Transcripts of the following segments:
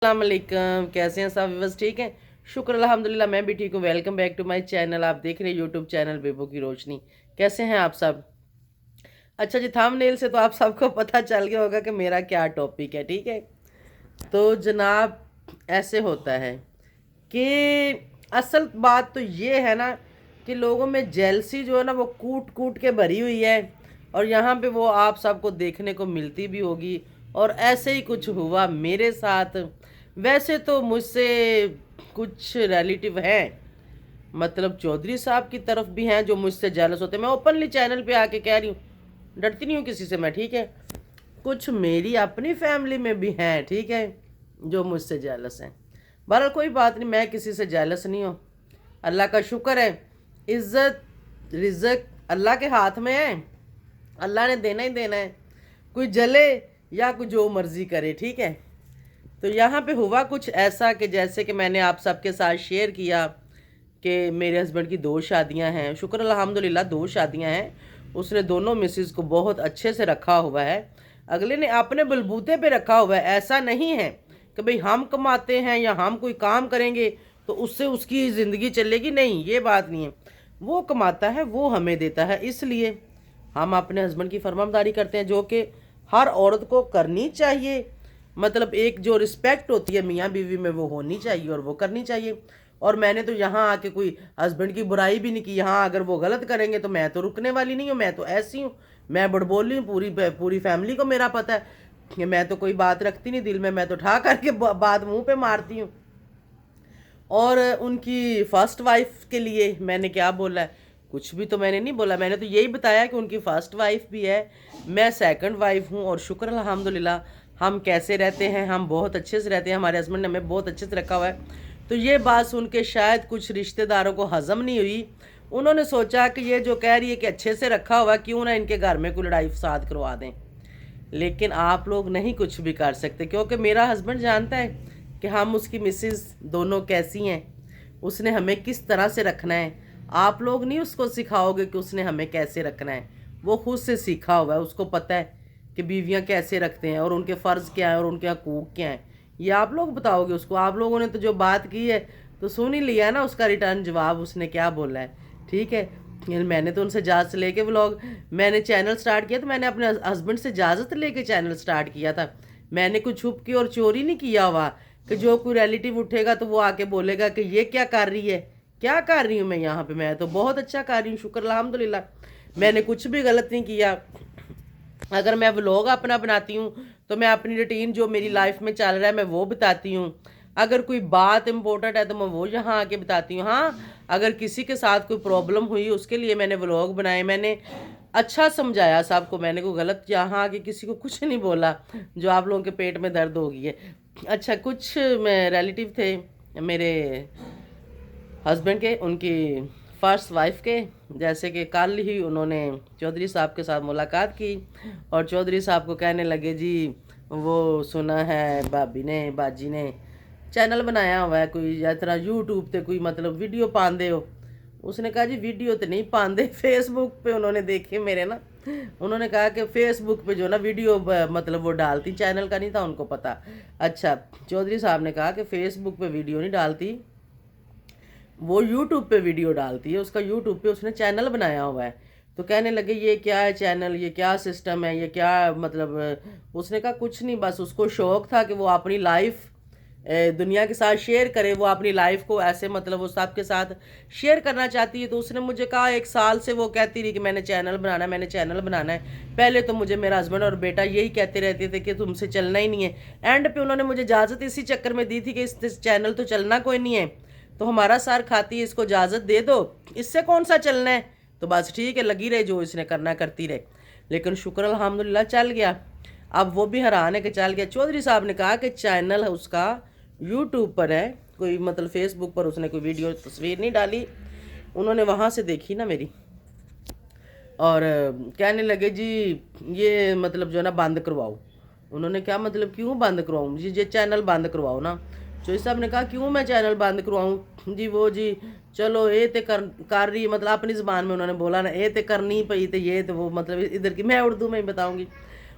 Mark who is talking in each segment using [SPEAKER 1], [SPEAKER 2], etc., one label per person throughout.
[SPEAKER 1] अस्सलामुअलैकुम, कैसे हैं सब? बस ठीक हैं, शुक्र अल्हम्दुलिल्लाह, मैं भी ठीक हूँ। Welcome back to my channel. आप देख रहे हैं यूट्यूब चैनल बेबो की रोशनी। कैसे हैं आप सब? अच्छा जी, थंबनेल से तो आप सबको पता चल गया होगा कि मेरा क्या टॉपिक है, ठीक है। तो जनाब, ऐसे होता है कि असल बात तो ये है ना कि लोगों में जेलसी जो है ना वो कूट कूट के भरी हुई है, और यहाँ पे वो आप सबको देखने को मिलती भी होगी। और ऐसे ही कुछ हुआ मेरे साथ। वैसे तो मुझसे कुछ रिलेटिव हैं, मतलब चौधरी साहब की तरफ भी हैं जो मुझसे जेलस होते हैं। मैं ओपनली चैनल पे आके कह रही हूँ, डरती नहीं हूँ किसी से मैं, ठीक है। कुछ मेरी अपनी फैमिली में भी हैं, ठीक है, जो मुझसे जेलस हैं। बहरहाल कोई बात नहीं, मैं किसी से जेलस नहीं हूँ। अल्लाह का शुक्र है, इज़्ज़त रिज़्क अल्लाह के हाथ में है। अल्लाह ने देना ही देना है, कोई जले या कोई जो मर्ज़ी करे, ठीक है। तो यहाँ पे हुआ कुछ ऐसा कि जैसे कि मैंने आप सबके साथ शेयर किया कि मेरे हस्बैंड की 2 शादियाँ हैं। शुक्र अल्हम्दुलिल्लाह 2 शादियाँ हैं। उसने दोनों मिसेस को बहुत अच्छे से रखा हुआ है। अगले ने अपने बलबूते पे रखा हुआ है। ऐसा नहीं है कि भाई हम कमाते हैं या हम कोई काम करेंगे तो उससे उसकी ज़िंदगी चलेगी, नहीं, ये बात नहीं है। वो कमाता है, वो हमें देता है, इसलिए हम अपने हस्बैंड की फरमाबरदारी करते हैं, जो कि हर औरत को करनी चाहिए। मतलब एक जो रिस्पेक्ट होती है मियाँ बीवी में वो होनी चाहिए और वो करनी चाहिए। और मैंने तो यहाँ आके कोई हस्बैंड की बुराई भी नहीं की। यहाँ अगर वो गलत करेंगे तो मैं तो रुकने वाली नहीं हूँ, मैं तो ऐसी हूँ, मैं बड़बोली हूँ। पूरी पूरी फैमिली को मेरा पता है कि मैं तो कोई बात रखती नहीं दिल में, मैं तो ठा करके बात मुंह पे मारती हूँ। और उनकी फर्स्ट वाइफ के लिए मैंने क्या बोला है? कुछ भी तो मैंने नहीं बोला। मैंने तो यही बताया कि उनकी फर्स्ट वाइफ भी है, मैं सेकंड वाइफ हूँ, और शुक्र अल्हम्दुलिल्लाह हम कैसे रहते हैं, हम बहुत अच्छे से रहते हैं। हमारे हस्बैंड ने हमें बहुत अच्छे से रखा हुआ है। तो ये बात सुन के शायद कुछ रिश्तेदारों को हज़म नहीं हुई। उन्होंने सोचा कि ये जो कह रही है कि अच्छे से रखा हुआ, क्यों ना इनके घर में कोई लड़ाई फसाद करवा दें। लेकिन आप लोग नहीं कुछ भी कर सकते, क्योंकि मेरा हस्बैंड जानता है कि हम उसकी मिसेस दोनों कैसी हैं, उसने हमें किस तरह से रखना है। आप लोग नहीं उसको सिखाओगे कि उसने हमें कैसे रखना है, वो खुद से सीखा हुआ है। उसको पता है कि बीवियां कैसे रखते हैं और उनके फ़र्ज़ क्या है और उनके हकूक़ क्या हैं। ये आप लोग बताओगे उसको? आप लोगों ने तो जो बात की है तो सुन ही लिया ना उसका रिटर्न जवाब, उसने क्या बोला है, ठीक है। मैंने तो उनसे इजाज़त लेके व्लॉग, मैंने चैनल स्टार्ट किया तो मैंने अपने हस्बैंड से इजाज़त लेके चैनल स्टार्ट किया था। मैंने कुछ छुप की और चोरी नहीं किया हुआ कि जो कोई रिलेटिव उठेगा तो वो आके बोलेगा कि ये क्या कर रही है। क्या कर रही हूँ मैं यहाँ पे? मैं तो बहुत अच्छा कर रही हूँ, शुक्र अल्हम्दुलिल्लाह। मैंने कुछ भी गलत नहीं किया। अगर मैं व्लॉग अपना बनाती हूँ तो मैं अपनी रूटीन जो मेरी लाइफ में चल रहा है मैं वो बताती हूँ। अगर कोई बात इम्पोर्टेंट है तो मैं वो यहाँ आके बताती हूँ। हाँ, अगर किसी के साथ कोई प्रॉब्लम हुई उसके लिए मैंने व्लॉग बनाए, मैंने अच्छा समझाया सबको, मैंने कोई गलत यहाँ आके किसी को कुछ नहीं बोला जो आप लोगों के पेट में दर्द हो गई है। अच्छा, कुछ रिलेटिव थे मेरे हस्बैंड के, उनकी फर्स्ट वाइफ के, जैसे कि कल ही उन्होंने चौधरी साहब के साथ मुलाकात की और चौधरी साहब को कहने लगे जी वो सुना है भाभी ने, बाजी ने चैनल बनाया हुआ है कोई, या तरह यूट्यूब पे कोई मतलब वीडियो पांदे हो। उसने कहा जी वीडियो तो नहीं पांदे, फेसबुक पे उन्होंने देखे मेरे ना, उन्होंने कहा कि फेसबुक पे जो ना वीडियो मतलब वो डालती, चैनल का नहीं था उनको पता। अच्छा, चौधरी साहब ने कहा कि फेसबुक पे वीडियो नहीं डालती, वो यूट्यूब पे वीडियो डालती है, उसका यूट्यूब पे उसने चैनल बनाया हुआ है। तो कहने लगे ये क्या है चैनल, ये क्या सिस्टम है, ये क्या मतलब। उसने कहा कुछ नहीं, बस उसको शौक था कि वो अपनी लाइफ दुनिया के साथ शेयर करे, वो अपनी लाइफ को ऐसे मतलब वो सबके साथ शेयर करना चाहती है। तो उसने मुझे कहा 1 साल से वो कहती रही कि मैंने चैनल बनाना है, मैंने चैनल बनाना है। पहले तो मुझे मेरा हस्बैंड और बेटा यही कहते रहते थे कि तुमसे चलना ही नहीं है। एंड पे उन्होंने मुझे इजाज़त इसी चक्कर में दी थी कि इस चैनल तो चलना कोई नहीं है, तो हमारा सर खाती है, इसको इजाज़त दे दो, इससे कौन सा चलना है। तो बस ठीक है, लगी रहे, जो इसने करना करती रहे। लेकिन शुक्र अल्हम्दुलिल्लाह चल गया। अब वो भी हैरान है कि चल गया। चौधरी साहब ने कहा कि चैनल उसका यूट्यूब पर है, कोई मतलब फेसबुक पर उसने कोई वीडियो तस्वीर नहीं डाली, उन्होंने वहाँ से देखी ना मेरी, और कहने लगे जी ये मतलब जो ना बंद करवाओ। उन्होंने क्या मतलब क्यों बंद करवाऊँ जी, ये चैनल बंद करवाओ ना। चौधरी साहब ने कहा क्यों मैं चैनल बंद करवाऊँ जी? वो जी चलो ये तो कर रही, मतलब अपनी ज़बान में उन्होंने बोला ना, ये तो करनी पई, तो ये तो वो मतलब इधर की, मैं उर्दू में ही बताऊँगी।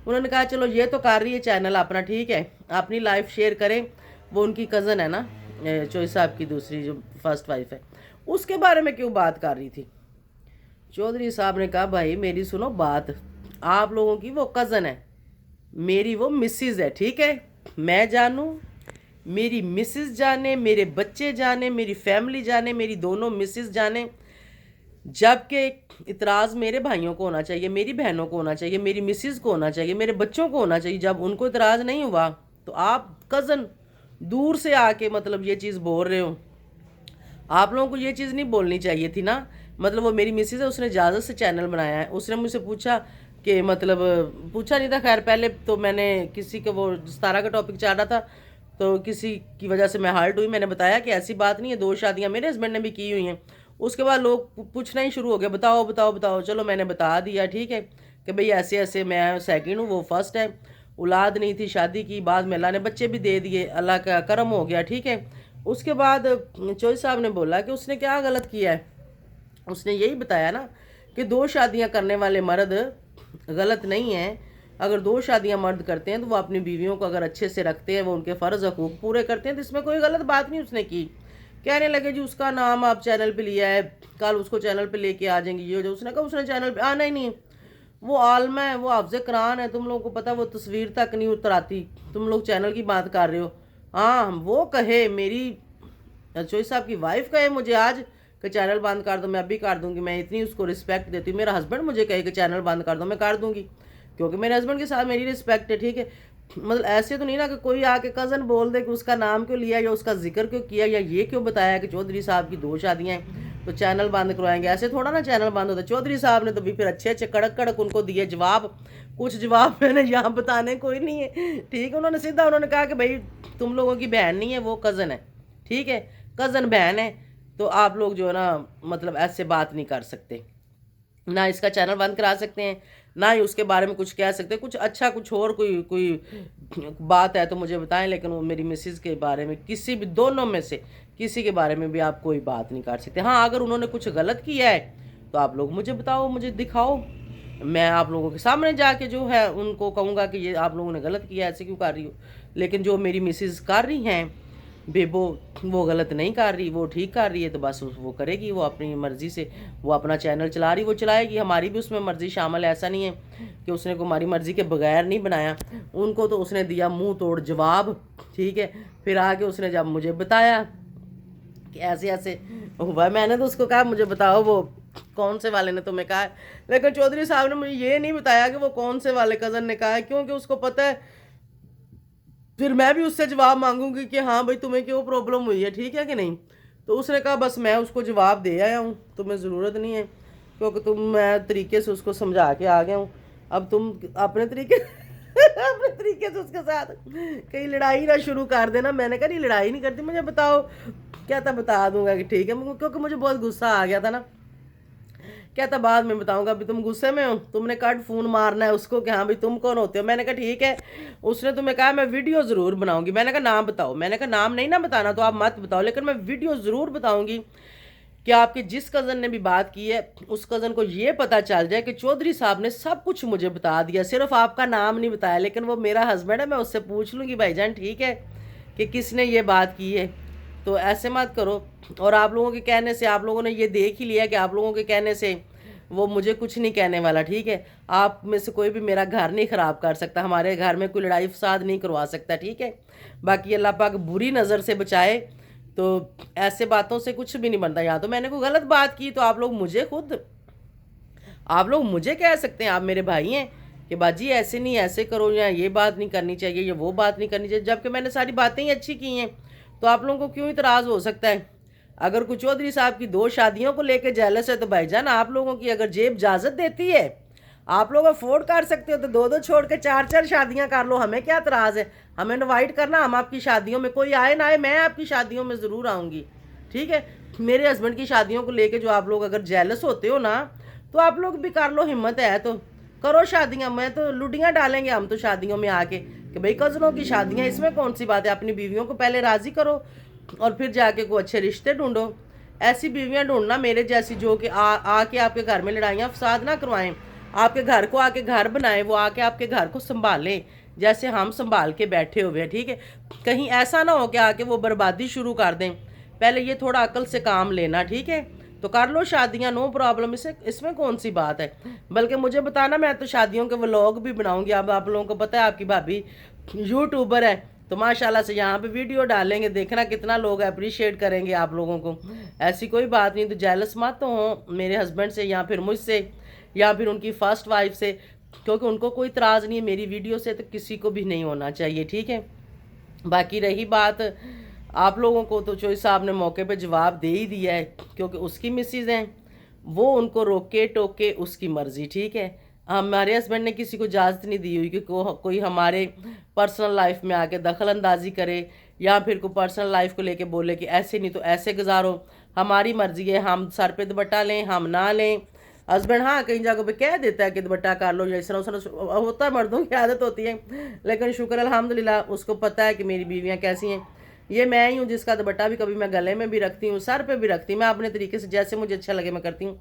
[SPEAKER 1] उन्होंने कहा चलो ये तो कर रही है चैनल अपना, ठीक है, अपनी लाइफ शेयर करें, وہ ان کی کزن ہے نا چوہی صاحب کی دوسری جو فرسٹ وائف ہے، اس کے بارے میں کیوں بات کر رہی تھی؟ چودھری صاحب نے کہا بھائی میری سنو بات، آپ لوگوں کی وہ کزن ہے، میری وہ مسز ہے، ٹھیک ہے؟ میں جانوں، میری مسز جانے، میرے بچے جانے، میری فیملی جانے، میری دونوں مسز جانے، جبکہ اعتراض میرے بھائیوں کو ہونا چاہیے، میری بہنوں کو ہونا چاہیے، میری مسز کو ہونا چاہیے، میرے بچوں کو ہونا چاہیے۔ جب ان کو اعتراض نہیں ہوا تو آپ کزن دور سے آ کے مطلب یہ چیز بول رہے ہو، آپ لوگوں کو یہ چیز نہیں بولنی چاہیے تھی نا۔ مطلب وہ میری مسز ہے، اس نے اجازت سے چینل بنایا ہے، اس نے مجھ سے پوچھا کہ مطلب پوچھا نہیں تھا، خیر پہلے تو میں نے کسی کا وہ ستارہ کا ٹاپک چل رہا تھا تو کسی کی وجہ سے میں ہارٹ ہوئی، میں نے بتایا کہ ایسی بات نہیں ہے، 2 شادیاں میرے ہسبینڈ نے بھی کی ہوئی ہیں۔ اس کے بعد لوگ پوچھنا ہی شروع ہو گیا، بتاؤ بتاؤ بتاؤ، چلو میں نے بتا دیا، ٹھیک ہے کہ بھئی ایسے ایسے، میں سیکنڈ ہوں، وہ فرسٹ ہے، اولاد نہیں تھی، شادی کی، بعد میں اللہ نے بچے بھی دے دیے، اللہ کا کرم ہو گیا، ٹھیک ہے۔ اس کے بعد چوہی صاحب نے بولا کہ اس نے کیا غلط کیا ہے؟ اس نے یہی بتایا نا کہ 2 شادیاں کرنے والے مرد غلط نہیں ہیں، اگر 2 شادیاں مرد کرتے ہیں تو وہ اپنی بیویوں کو اگر اچھے سے رکھتے ہیں، وہ ان کے فرض حقوق پورے کرتے ہیں، تو اس میں کوئی غلط بات نہیں اس نے کی۔ کہنے لگے جی اس کا نام آپ چینل پہ لیا ہے، کل اس کو چینل پہ لے کے آ جائیں گے، یہ جو اس نے کہا اس نے چینل پہ آنا ہی نہیں ہے، وہ عالمہ ہے، وہ حافظ قرآن ہے، تم لوگوں کو پتہ وہ تصویر تک نہیں اتراتی، تم لوگ چینل کی بات کر رہے ہو۔ ہاں وہ کہے، میری چوہی صاحب کی وائف کہے مجھے آج کہ چینل بند کر دو، میں اب بھی کر دوں گی، میں اتنی اس کو رسپیکٹ دیتی ہوں۔ میرا ہسبینڈ مجھے کہے کہ چینل بند کر دو، میں کر دوں گی، کیونکہ میرے ہسبینڈ کے ساتھ میری رسپیکٹ ہے، ٹھیک ہے؟ مطلب ایسے تو نہیں نا کہ کوئی آ کے کزن بول دے کہ اس کا نام کیوں لیا، یا اس کا ذکر کیوں کیا، یا یہ کیوں بتایا کہ چودھری صاحب کی 2 شادیاں ہیں تو چینل بند کروائیں گے، ایسے تھوڑا نا چینل بند ہوتا ہے۔ چودھری صاحب نے تو بھی پھر اچھے اچھے کڑک کڑک ان کو دیے جواب، کچھ جواب میں نے یہاں بتانے کوئی نہیں ہے، ٹھیک ہے؟ انہوں نے سیدھا انہوں نے کہا کہ بھائی تم لوگوں کی بہن نہیں ہے، وہ کزن ہے، ٹھیک ہے؟ کزن بہن ہے، تو آپ لوگ جو ہے نا مطلب ایسے بات نہیں کر سکتے، نہ اس کا چینل بند کرا سکتے ہیں، نہ ہی اس کے بارے میں کچھ کہہ سکتے۔ کچھ اچھا کچھ اور کوئی بات ہے تو مجھے بتائیں، لیکن وہ میری مسز کے بارے میں کسی بھی دونوں میں سے کسی کے بارے میں بھی آپ کوئی بات نہیں کر سکتے۔ ہاں اگر انہوں نے کچھ غلط کیا ہے تو آپ لوگ مجھے بتاؤ، مجھے دکھاؤ، میں آپ لوگوں کے سامنے جا کے جو ہے ان کو کہوں گا کہ یہ آپ لوگوں نے غلط کیا، ایسے کیوں کر رہی ہو؟ لیکن جو میری مسز کر رہی ہیں بیبو، وہ غلط نہیں کر رہی، وہ ٹھیک کر رہی ہے، تو بس وہ کرے گی، وہ اپنی مرضی سے وہ اپنا چینل چلا رہی، وہ چلائے گی، ہماری بھی اس میں مرضی شامل ہے، ایسا نہیں ہے کہ اس نے کو ہماری مرضی کے بغیر نہیں بنایا۔ ان کو تو اس نے دیا منہ توڑ جواب، ٹھیک ہے؟ پھر آگے اس نے جب مجھے بتایا کہ ایسے ایسے ہوا، میں نے تو اس کو کہا مجھے بتاؤ وہ کون سے والے نے تمہیں کہا ہے، لیکن چودھری صاحب نے مجھے یہ نہیں بتایا کہ وہ کون سے والے کزن نے کہا ہے، کیونکہ اس کو پتہ ہے پھر میں بھی اس سے جواب مانگوں گی کہ ہاں بھائی تمہیں کیوں پرابلم ہوئی ہے، ٹھیک ہے کہ نہیں؟ تو اس نے کہا بس میں اس کو جواب دے آیا ہوں، تمہیں ضرورت نہیں ہے، کیونکہ میں طریقے سے اس کو سمجھا کے آ گیا ہوں، اب تم اپنے طریقے سے اس کے ساتھ کہیں لڑائی نہ شروع کر دینا۔ میں نے کہا نہیں لڑائی نہیں کرتی، مجھے بتاؤ، کیا تھا بتا دوں گا کہ ٹھیک ہے، کیونکہ مجھے بہت غصہ آ گیا تھا نا، کہتا بعد میں بتاؤں گا، ابھی تم غصے میں ہو، تم نے کٹ فون مارنا ہے اس کو کہ ہاں بھائی تم کون ہوتے ہو۔ میں نے کہا ٹھیک ہے، اس نے تمہیں کہا میں ویڈیو ضرور بناؤں گی، میں نے کہا نام بتاؤ، میں نے کہا نام نہیں نہ بتانا تو آپ مت بتاؤ، لیکن میں ویڈیو ضرور بتاؤں گی کہ آپ کے جس کزن نے بھی بات کی ہے اس کزن کو یہ پتہ چل جائے کہ چودھری صاحب نے سب کچھ مجھے بتا دیا، صرف آپ کا نام نہیں بتایا، لیکن وہ میرا ہسبینڈ ہے، میں اس سے پوچھ لوں گی بھائی جان ٹھیک ہے کہ کس نے یہ بات کی ہے، تو ایسے مت کرو۔ اور آپ لوگوں کے کہنے سے آپ لوگوں نے یہ دیکھ ہی لیا کہ آپ لوگوں کے کہنے سے وہ مجھے کچھ نہیں کہنے والا، ٹھیک ہے؟ آپ میں سے کوئی بھی میرا گھر نہیں خراب کر سکتا، ہمارے گھر میں کوئی لڑائی فساد نہیں کروا سکتا، ٹھیک ہے؟ باقی اللہ پاک بری نظر سے بچائے، تو ایسے باتوں سے کچھ بھی نہیں بنتا۔ یا تو میں نے کوئی غلط بات کی تو آپ لوگ مجھے کہہ سکتے ہیں، آپ میرے بھائی ہیں کہ باجی ایسے نہیں، ایسے کرو، یا یہ بات نہیں کرنی چاہیے، یا وہ بات نہیں کرنی چاہیے، جبکہ میں نے ساری باتیں ہی اچھی کی ہیں، تو آپ لوگوں کو کیوں اعتراض ہو سکتا ہے؟ اگر کوئی چودھری صاحب کی 2 شادیوں کو لے کے جیلس ہے تو بھائی جان آپ لوگوں کی اگر جیب اجازت دیتی ہے، آپ لوگ افورڈ کر سکتے ہو تو 2 چھوڑ کے 4 شادیاں کر لو، ہمیں کیا اعتراض ہے؟ ہمیں انوائٹ کرنا، ہم آپ کی شادیوں میں، کوئی آئے نہ آئے میں آپ کی شادیوں میں ضرور آؤں گی، ٹھیک ہے؟ میرے ہسبینڈ کی شادیوں کو لے کے جو آپ لوگ اگر جیلس ہوتے ہو نا، تو آپ لوگ بھی کر لو، ہمت ہے تو کرو شادیاں، میں تو لڈیاں ڈالیں گے ہم تو شادیوں میں آ کے کہ بھائی کزنوں کی شادیاں، اس میں کون سی بات ہے؟ اپنی بیویوں کو پہلے راضی کرو اور پھر جا کے کوئی اچھے رشتے ڈھونڈو، ایسی بیویاں ڈھونڈنا میرے جیسی جو کہ آ کے آپ کے گھر میں لڑائیاں فساد نہ کروائیں، آپ کے گھر کو آ کے گھر بنائیں، وہ آ کے آپ کے گھر کو سنبھالیں، जैसे हम संभाल के बैठे हुए हैं, ठीक है। कहीं ऐसा ना हो कि आके वो बर्बादी शुरू कर दें। पहले ये थोड़ा अकल से काम लेना, ठीक है। तो कर लो शादियाँ, नो प्रॉब्लम, इसमें कौन सी बात है। बल्कि मुझे बताना, मैं तो शादियों के व्लॉग भी बनाऊंगी। अब आप लोगों को पता है आपकी भाभी यूट्यूबर है, तो माशाल्लाह से यहाँ पे वीडियो डालेंगे, देखना कितना लोग अप्रिशिएट करेंगे आप लोगों को। ऐसी कोई बात नहीं, तो जेलस मत हो मेरे हस्बैंड से या फिर मुझसे या फिर उनकी फर्स्ट वाइफ से, क्योंकि उनको कोई इतराज़ नहीं है मेरी वीडियो से, तो किसी को भी नहीं होना चाहिए, ठीक है। बाकी रही बात आप लोगों को, तो चोई साहब ने मौके पे जवाब दे ही दिया है, क्योंकि उसकी मिसेज हैं, वो उनको रोके टोके उसकी मर्ज़ी, ठीक है। हमारे हस्बैंड ने किसी को इजाज़त नहीं दी हुई कि कोई हमारे पर्सनल लाइफ में आके दखल अंदाजी करे या फिर कोई पर्सनल लाइफ को लेके बोले कि ऐसे नहीं तो ऐसे गुजारो। हमारी मर्ज़ी है, हम सर पे दुपट्टा लें हम ना लें। हस्बैंड हाँ कई जगह पे कह देता है कि दुपट्टा कर लो, या इस तरह उस तरह होता है, मर्दों की आदत होती है। लेकिन शुक्र अल्हम्दुलिल्लाह उसको पता है कि मेरी बीवियाँ कैसी हैं। ये मैं ही हूँ जिसका दुपट्टा भी कभी मैं गले में भी रखती हूँ, सर पे भी रखती हूँ, मैं अपने तरीके से जैसे मुझे अच्छा लगे मैं करती हूँ।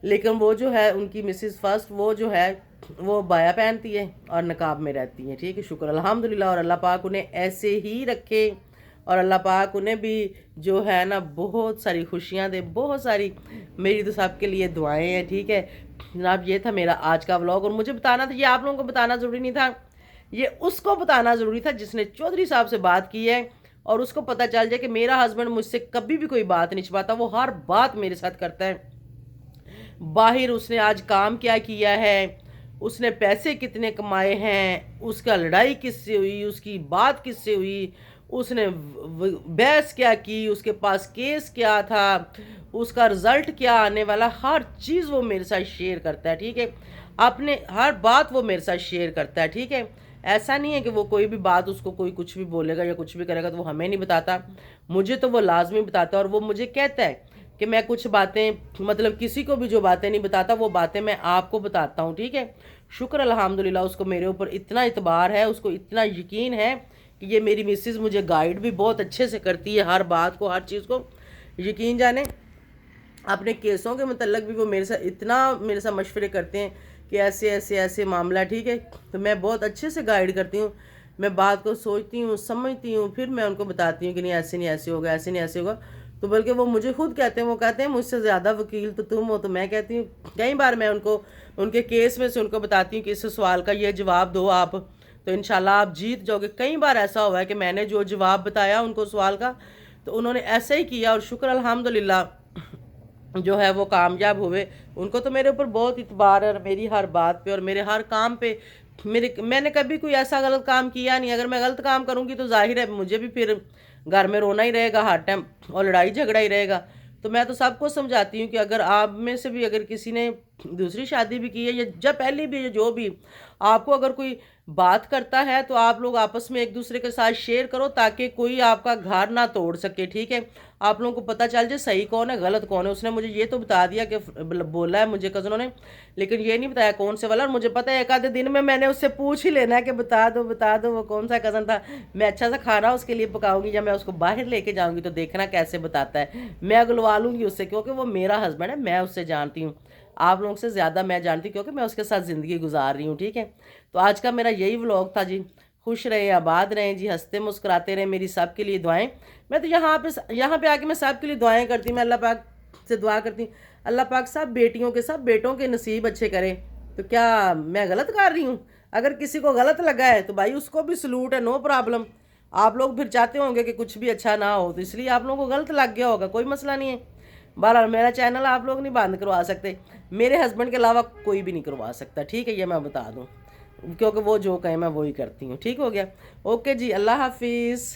[SPEAKER 1] लेकिन वो जो है उनकी मिसेस फर्स्ट, वो जो है वो बाया पहनती है और नकाब में रहती है, ठीक है। शुक्र अल्हम्दुलिल्लाह, और अल्लाह पाक उन्हें ऐसे ही रखे, और अल्लाह पाक उन्हें भी जो है ना बहुत सारी खुशियाँ दे, बहुत सारी। मेरी तो सबके लिए दुआएं हैं, ठीक है जनाब। ये था मेरा आज का व्लॉग, और मुझे बताना था, ये आप लोगों को बताना ज़रूरी नहीं था, ये उसको बताना ज़रूरी था जिसने चौधरी साहब से बात की है, और उसको पता चल जाए कि मेरा हस्बैंड मुझसे कभी भी कोई बात नहीं छिपाता, वो हर बात मेरे साथ करता है। बाहर उसने आज काम क्या किया है, उसने पैसे कितने कमाए हैं, उसका लड़ाई किससे हुई, उसकी बात किससे हुई, उसने बहस क्या की, उसके पास केस क्या था, उसका रिज़ल्ट क्या आने वाला, हर चीज़ वो मेरे साथ शेयर करता है, ठीक है। अपने हर बात वो मेरे साथ शेयर करता है, ठीक है। ऐसा नहीं है कि वो कोई भी बात उसको कोई कुछ भी बोलेगा या कुछ भी करेगा तो वो हमें नहीं बताता, मुझे तो वो लाजमी बताता है। और वो मुझे कहता है कि मैं कुछ बातें, मतलब किसी को भी जो बातें नहीं बताता वो बातें मैं आपको बताता हूँ, ठीक है। शुक्र अल्हम्दुलिल्लाह, उसको मेरे ऊपर इतना इतबार है, उसको इतना यकीन है कि ये मेरी मिसेज़ मुझे गाइड भी बहुत अच्छे से करती है, हर बात को, हर चीज़ को। यकीन जाने अपने केसों के मतलब भी वो मेरे साथ मशवरे करते हैं कि ऐसे ऐसे ऐसे मामला, ठीक है। तो मैं बहुत अच्छे से गाइड करती हूँ, मैं बात को सोचती हूँ, समझती हूँ, फिर मैं उनको बताती हूँ कि नहीं ऐसे नहीं ऐसे होगा, ऐसे नहीं ऐसे होगा। तो बल्कि वो मुझे खुद कहते हैं, वो कहते हैं मुझसे ज़्यादा वकील तो तुम हो। तो मैं कहती हूँ, कई बार मैं उनको उनके केस में से उनको बताती हूँ कि इस सवाल का ये जवाब दो आप, तो इंशाल्लाह आप जीत जाओगे। कई बार ऐसा हुआ है कि मैंने जो जवाब बताया उनको सवाल का, तो उन्होंने ऐसे ही किया, और शुक्र अल्हम्दुलिल्लाह जो है वो कामयाब हुए। उनको तो मेरे ऊपर बहुत इतबार है, मेरी हर बात पे और मेरे हर काम पे। मैंने कभी कोई ऐसा गलत काम किया नहीं। अगर मैं गलत काम करूँगी तो जाहिर है मुझे भी फिर घर में रोना ही रहेगा हर टाइम, और लड़ाई झगड़ा ही रहेगा। तो मैं तो सबको समझाती हूँ कि अगर आप में से भी अगर किसी ने दूसरी शादी भी की है, या जब पहली भी, या जो भी, आपको अगर कोई बात करता है तो आप लोग आपस में एक दूसरे के साथ शेयर करो, ताकि कोई आपका घर ना तोड़ सके, ठीक है। आप लोगों को पता चल जाए सही कौन है गलत कौन है। उसने मुझे ये तो बता दिया कि बोला है मुझे कज़नों ने, लेकिन ये नहीं बताया कौन से वाला। और मुझे पता है एक आधे दिन में मैंने उससे पूछ ही लेना है कि बता दो वो कौन सा कज़न था। मैं अच्छा सा खाना उसके लिए पकाऊंगी, या मैं उसको बाहर लेके जाऊंगी तो देखना कैसे बताता है। मैं अगलवा लूँगी उससे, क्योंकि वो मेरा हस्बैंड है, मैं उससे जानती हूँ। आप लोगों से ज़्यादा मैं जानती हूँ, क्योंकि मैं उसके साथ ज़िंदगी गुजार रही हूँ, ठीक है। तो आज का मेरा यही व्लॉग था जी। खुश रहे, आबाद रहें जी, हंसते मुस्कुराते रहें। मेरी सब के लिए दुआएं। मैं तो यहाँ पे आके मैं सब के लिए दुआएं करती हूँ। मैं अल्लाह पाक से दुआ करती हूँ, अल्लाह पाक सब बेटियों के, सब बेटों के नसीब अच्छे करे। तो क्या मैं गलत कर रही हूँ? अगर किसी को गलत लगा है तो भाई उसको भी सलूट है, नो प्रॉब्लम। आप लोग फिर चाहते होंगे कि कुछ भी अच्छा ना हो, तो इसलिए आप लोगों को गलत लग गया होगा, कोई मसला नहीं है। बहरहाल मेरा चैनल आप लोग नहीं बंद करवा सकते, मेरे हस्बैंड के अलावा कोई भी नहीं करवा सकता, ठीक है। ये मैं बता दूँ, क्योंकि वो जो कहे मैं वही करती हूँ, ठीक हो गया। ओके जी, अल्लाह हाफिज़।